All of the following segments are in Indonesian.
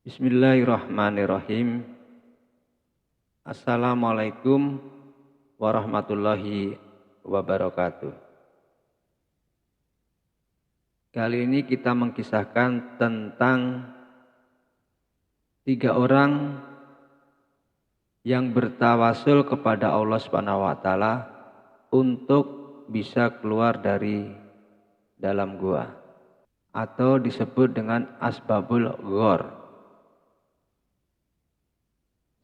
Bismillahirrahmanirrahim. Assalamualaikum warahmatullahi wabarakatuh. Kali ini kita mengkisahkan tentang 3 orang yang bertawasul kepada Allah Subhanahu wa taala untuk bisa keluar dari dalam gua atau disebut dengan asbabul ghor.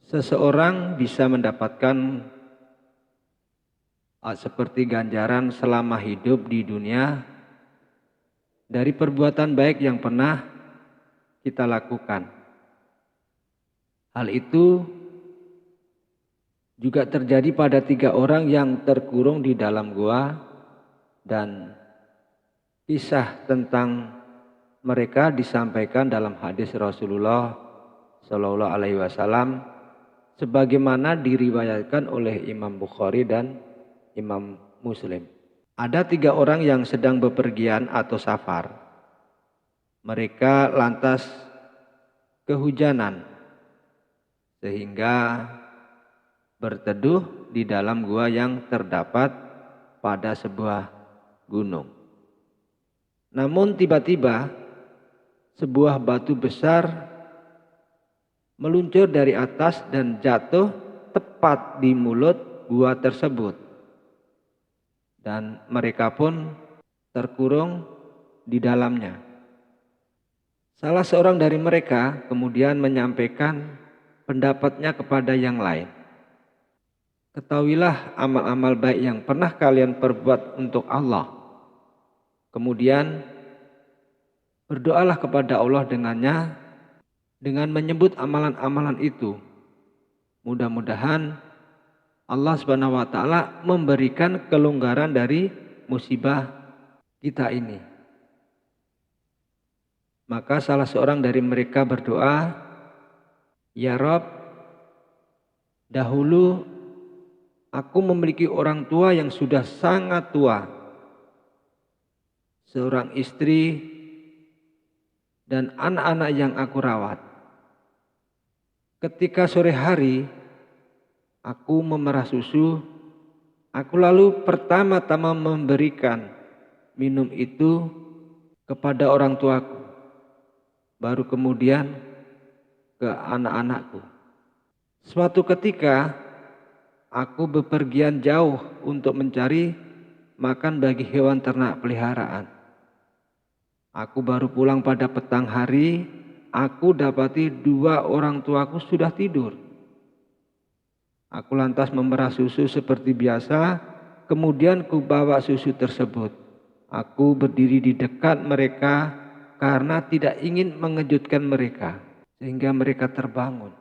Seseorang bisa mendapatkan seperti ganjaran selama hidup di dunia dari perbuatan baik yang pernah kita lakukan. Hal itu juga terjadi pada 3 orang yang terkurung di dalam gua, dan kisah tentang mereka disampaikan dalam hadis Rasulullah Shallallahu Alaihi Wasallam sebagaimana diriwayatkan oleh Imam Bukhari dan Imam Muslim. Ada 3 orang yang sedang bepergian atau safar. Mereka lantas kehujanan sehingga berteduh di dalam gua yang terdapat pada sebuah gunung. Namun tiba-tiba sebuah batu besar meluncur dari atas dan jatuh tepat di mulut gua tersebut. Dan mereka pun terkurung di dalamnya. Salah seorang dari mereka kemudian menyampaikan pendapatnya kepada yang lain. Ketahuilah amal-amal baik yang pernah kalian perbuat untuk Allah. Kemudian berdoalah kepada Allah dengannya, dengan menyebut amalan-amalan itu. Mudah-mudahan Allah Subhanahu wa taala memberikan kelonggaran dari musibah kita ini. Maka salah seorang dari mereka berdoa, "Ya Rabb, dahulu aku memiliki orang tua yang sudah sangat tua, seorang istri dan anak-anak yang aku rawat. Ketika sore hari aku memerah susu, aku lalu pertama-tama memberikan minum itu kepada orang tuaku, baru kemudian ke anak-anakku. Suatu ketika aku bepergian jauh untuk mencari makan bagi hewan ternak peliharaan. Aku baru pulang pada petang hari, aku dapati 2 orang tuaku sudah tidur. Aku lantas memerah susu seperti biasa, kemudian kubawa susu tersebut. Aku berdiri di dekat mereka karena tidak ingin mengejutkan mereka, sehingga mereka terbangun.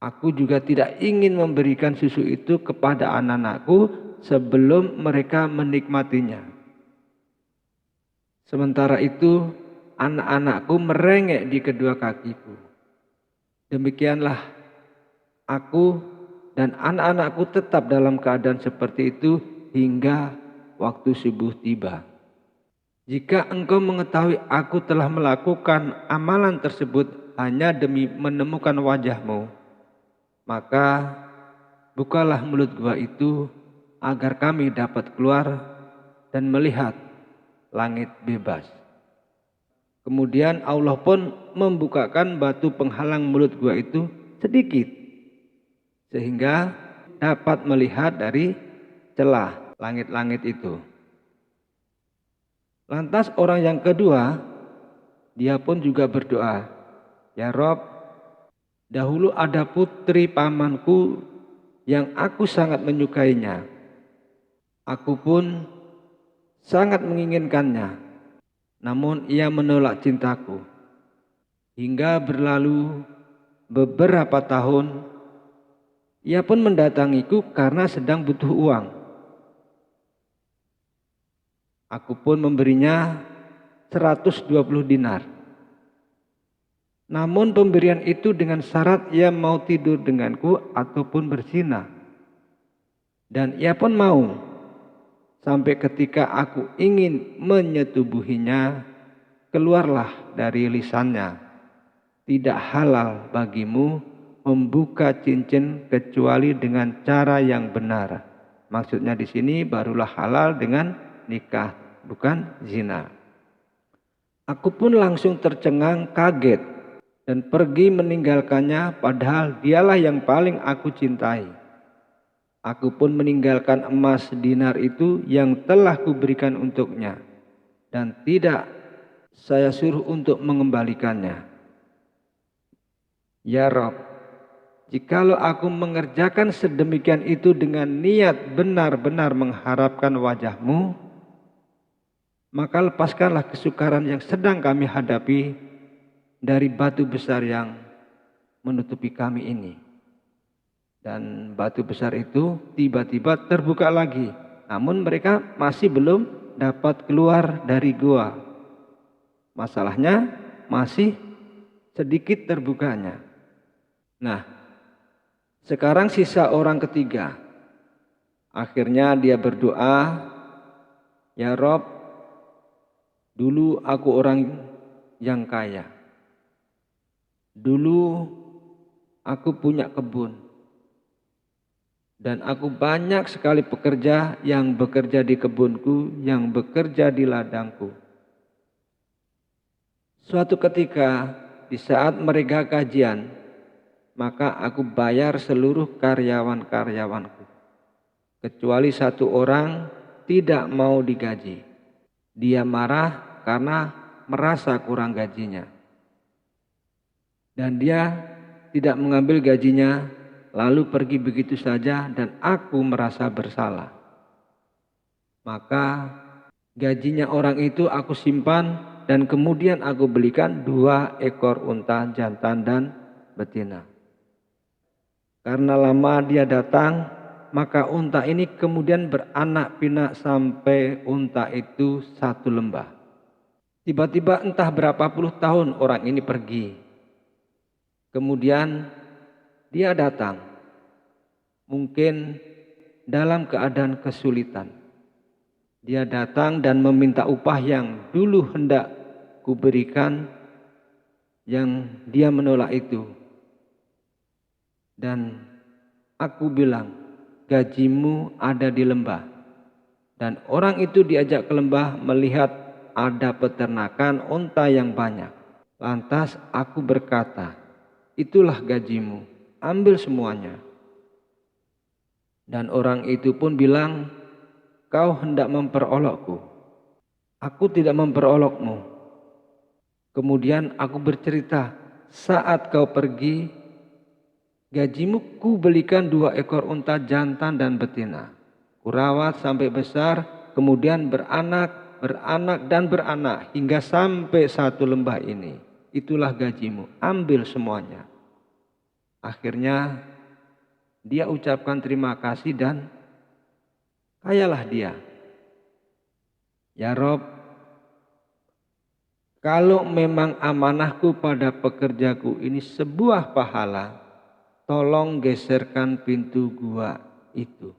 Aku juga tidak ingin memberikan susu itu kepada anak-anakku sebelum mereka menikmatinya. Sementara itu anak-anakku merengek di kedua kakiku. Demikianlah aku dan anak-anakku tetap dalam keadaan seperti itu hingga waktu subuh tiba. Jika engkau mengetahui aku telah melakukan amalan tersebut hanya demi menemukan wajahmu, maka bukalah mulut gua itu agar kami dapat keluar dan melihat langit bebas. Kemudian Allah pun membukakan batu penghalang mulut gua itu sedikit, sehingga dapat melihat dari celah langit-langit itu. Lantas orang yang kedua, dia pun juga berdoa, "Ya Rob, dahulu ada putri pamanku yang aku sangat menyukainya. Aku pun sangat menginginkannya, namun ia menolak cintaku. Hingga berlalu beberapa tahun, ia pun mendatangiku karena sedang butuh uang. Aku pun memberinya 120 dinar. Namun pemberian itu dengan syarat ia mau tidur denganku ataupun berzina. Dan ia pun mau. Sampai ketika aku ingin menyetubuhinya, keluarlah dari lisannya, tidak halal bagimu membuka cincin kecuali dengan cara yang benar. Maksudnya di sini barulah halal dengan nikah, bukan zina. Aku pun langsung tercengang kaget dan pergi meninggalkannya, padahal dialah yang paling aku cintai. Aku pun meninggalkan emas dinar itu yang telah kuberikan untuknya, dan tidak saya suruh untuk mengembalikannya. Ya Rob, jikalau aku mengerjakan sedemikian itu dengan niat benar-benar mengharapkan wajah-Mu, maka lepaskanlah kesukaran yang sedang kami hadapi dari batu besar yang menutupi kami ini. Dan batu besar itu tiba-tiba terbuka lagi, namun mereka masih belum dapat keluar dari gua. Masalahnya masih sedikit terbukanya. Nah, sekarang sisa orang ketiga. Akhirnya dia berdoa, ya Rob, dulu aku orang yang kaya. Dulu aku punya kebun. Dan aku banyak sekali pekerja yang bekerja di kebunku, yang bekerja di ladangku. Suatu ketika di saat mereka gajian, maka aku bayar seluruh karyawan-karyawanku. Kecuali satu orang tidak mau digaji. Dia marah karena merasa kurang gajinya. Dan dia tidak mengambil gajinya, lalu pergi begitu saja, dan aku merasa bersalah. Maka gajinya orang itu aku simpan, dan kemudian aku belikan 2 ekor unta jantan dan betina. Karena lama dia datang, maka unta ini kemudian beranak pinak sampai unta itu 1 lembah. Tiba-tiba entah berapa puluh tahun orang ini pergi. Kemudian dia datang, mungkin dalam keadaan kesulitan. Dia datang dan meminta upah yang dulu hendak kuberikan, yang dia menolak itu. Dan aku bilang, gajimu ada di lembah. Dan orang itu diajak ke lembah melihat ada peternakan unta yang banyak. Lantas aku berkata, itulah gajimu, ambil semuanya. Dan orang itu pun bilang, kau hendak memperolokku. Aku tidak memperolokmu. Kemudian aku bercerita, saat kau pergi, gajimu ku belikan 2 ekor unta jantan dan betina. Kurawat sampai besar, kemudian beranak, beranak dan beranak hingga sampai 1 lembah ini. Itulah gajimu, ambil semuanya. Akhirnya dia ucapkan terima kasih dan kayalah dia. Ya Rob, kalau memang amanahku pada pekerjaku ini sebuah pahala, tolong geserkan pintu gua itu.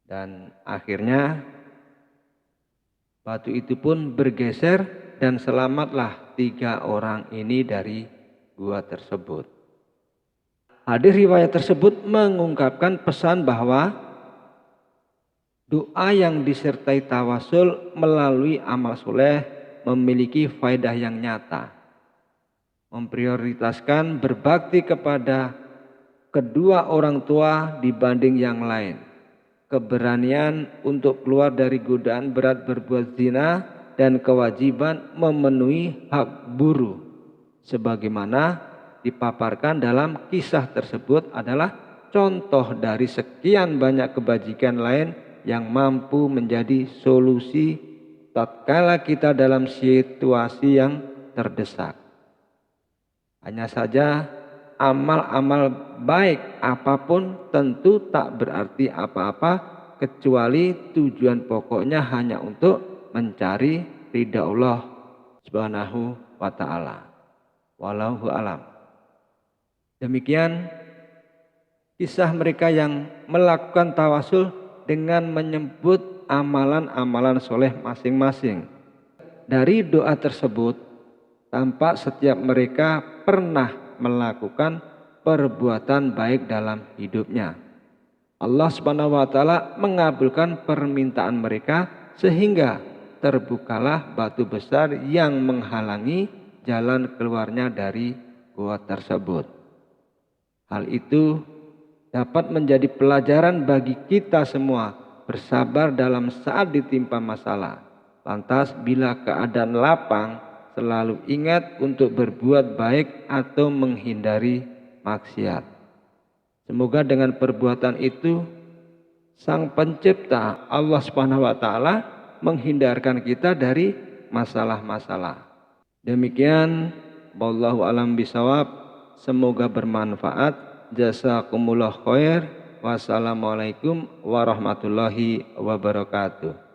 Dan akhirnya batu itu pun bergeser dan selamatlah 3 orang ini dari gua tersebut. Hadis riwayat tersebut mengungkapkan pesan bahwa doa yang disertai tawasul melalui amal soleh memiliki faedah yang nyata. Memprioritaskan berbakti kepada kedua orang tua dibanding yang lain. Keberanian untuk keluar dari godaan berat berbuat zina dan kewajiban memenuhi hak buruh. Sebagaimana dipaparkan dalam kisah tersebut adalah contoh dari sekian banyak kebajikan lain yang mampu menjadi solusi tatkala kita dalam situasi yang terdesak. Hanya saja amal-amal baik apapun tentu tak berarti apa-apa kecuali tujuan pokoknya hanya untuk mencari ridha Allah Subhanahu wa ta'ala. Wallahu alam. Demikian kisah mereka yang melakukan tawasul dengan menyebut amalan-amalan soleh masing-masing. Dari doa tersebut tampak setiap mereka pernah melakukan perbuatan baik dalam hidupnya. Allah Subhanahu wa taala mengabulkan permintaan mereka sehingga terbukalah batu besar yang menghalangi jalan keluarnya dari gua tersebut. Hal itu dapat menjadi pelajaran bagi kita semua bersabar dalam saat ditimpa masalah. Lantas bila keadaan lapang, selalu ingat untuk berbuat baik atau menghindari maksiat. Semoga dengan perbuatan itu Sang Pencipta Allah Subhanahu wa taala menghindarkan kita dari masalah-masalah. Demikian, wallahu alam bisawab. Semoga bermanfaat. Jazakumullah khair. Wassalamualaikum warahmatullahi wabarakatuh.